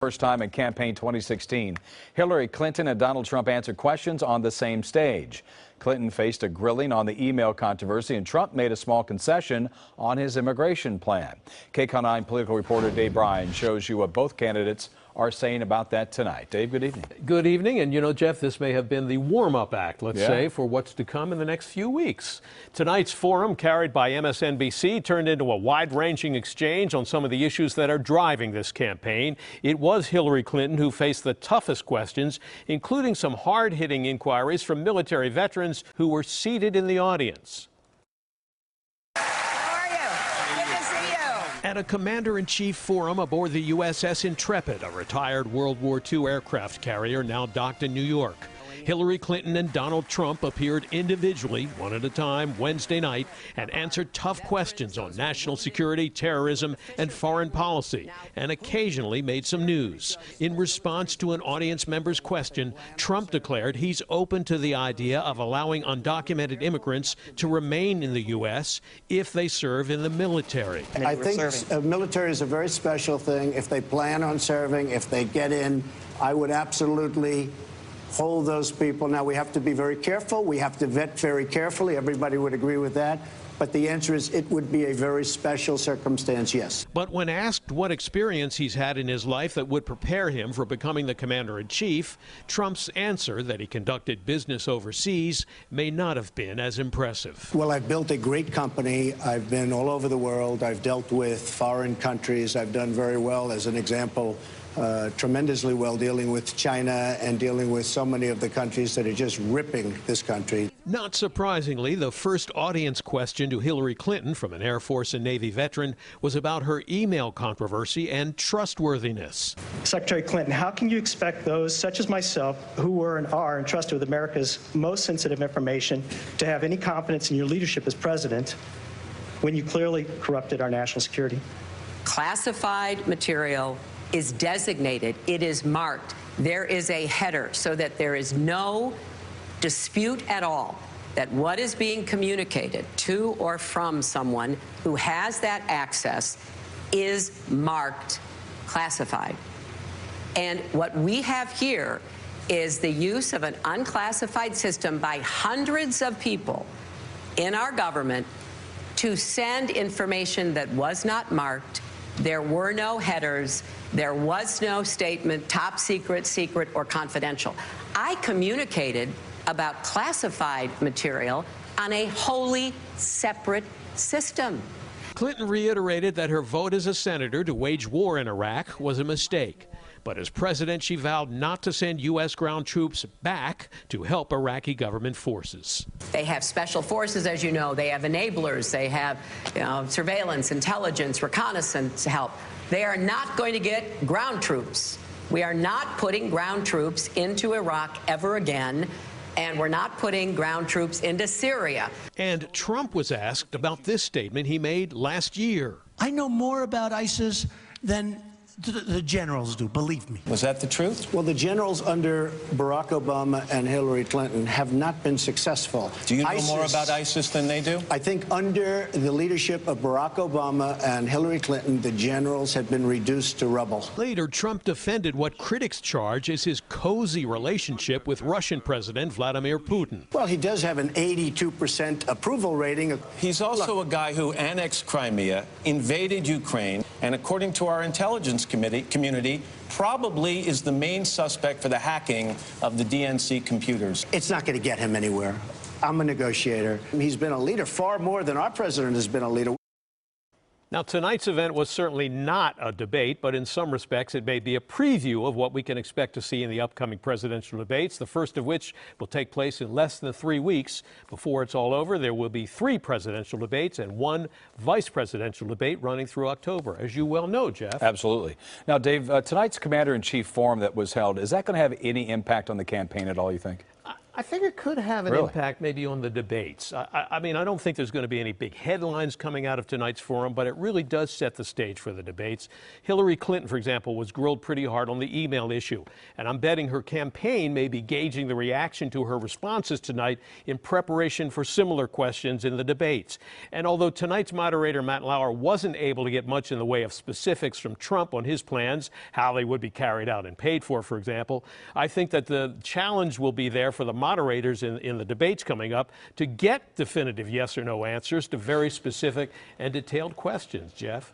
First time in campaign 2016, Hillary Clinton and Donald Trump answered questions on the same stage. Clinton faced a grilling on the email controversy, and Trump made a small concession on his immigration plan. KCON 9 political reporter Dave Bryan shows you what both candidates are saying about that tonight. Dave, good evening. Good evening. And you know, Jeff, this may have been the warm-up act, let's say, for what's to come in the next few weeks. Tonight's forum, carried by MSNBC, turned into a wide-ranging exchange on some of the issues that are driving this campaign. It was Hillary Clinton who faced the toughest questions, including some hard-hitting inquiries from military veterans who were seated in the audience. At a Commander-in-Chief forum aboard the USS Intrepid, a retired World War II aircraft carrier now docked in New York, Hillary Clinton and Donald Trump appeared individually, one at a time, Wednesday night, and answered tough questions on national security, terrorism, and foreign policy, and occasionally made some news. In response to an audience member's question, Trump declared he's open to the idea of allowing undocumented immigrants to remain in the U.S. if they serve in the military. I think military is a very special thing. If they plan on serving, if they get in, I would absolutely hold those people. Now, we have to be very careful. We have to vet very carefully. Everybody would agree with that. But the answer is it would be a very special circumstance, yes. But when asked what experience he's had in his life that would prepare him for becoming the commander-in-chief, Trump's answer that he conducted business overseas may not have been as impressive. Well, I've built a great company. I've been all over the world. I've dealt with foreign countries. I've done very well, as an example, tremendously well dealing with China and dealing with so many of the countries that are just ripping this country. Not surprisingly, the first audience question to Hillary Clinton from an Air Force and Navy veteran was about her email controversy and trustworthiness. Secretary Clinton, how can you expect those such as myself who were and are entrusted with America's most sensitive information to have any confidence in your leadership as president when you clearly corrupted our national security? Classified material is designated, it is marked, there is a header so that there is no dispute at all that what is being communicated to or from someone who has that access is marked classified. And what we have here is the use of an unclassified system by hundreds of people in our government to send information that was not marked. There were no headers. There was no statement, top secret, secret, or confidential. I communicated about classified material on a wholly separate system. Clinton reiterated that her vote as a senator to wage war in Iraq was a mistake. But as president, she vowed not to send U.S. ground troops back to help Iraqi government forces. They have special forces, as you know. They have enablers. They have surveillance, intelligence, reconnaissance help. They are not going to get ground troops. We are not putting ground troops into Iraq ever again. And we're not putting ground troops into Syria. And Trump was asked about this statement he made last year. I know more about ISIS than the generals do, believe me. Was that the truth? Well, the generals under Barack Obama and Hillary Clinton have not been successful. Do you know more about ISIS than they do? I think under the leadership of Barack Obama and Hillary Clinton, the generals have been reduced to rubble. Later, Trump defended what critics charge is his cozy relationship with Russian President Vladimir Putin. Well, he does have an 82% approval rating. He's also a guy who annexed Crimea, invaded Ukraine, and according to our intelligence community, probably is the main suspect for the hacking of the DNC computers. It's not going to get him anywhere. I'm a negotiator. He's been a leader far more than our president has been a leader. Now, tonight's event was certainly not a debate, but in some respects it may be a preview of what we can expect to see in the upcoming presidential debates, the first of which will take place in less than 3 weeks. Before it's all over, there will be 3 presidential debates and 1 vice presidential debate running through October, as you well know, Jeff. Absolutely. Now, Dave, tonight's Commander-in-Chief forum that was held, is that going to have any impact on the campaign at all, you think? I think it could have an Really? impact maybe on the debates. I mean, I don't think there's going to be any big headlines coming out of tonight's forum, but it really does set the stage for the debates. Hillary Clinton, for example, was grilled pretty hard on the email issue, and I'm betting her campaign may be gauging the reaction to her responses tonight in preparation for similar questions in the debates. And although tonight's moderator, Matt Lauer, wasn't able to get much in the way of specifics from Trump on his plans, how they would be carried out and paid for example, I think that the challenge will be there for the moderators in the debates coming up to get definitive yes or no answers to very specific and detailed questions, Jeff.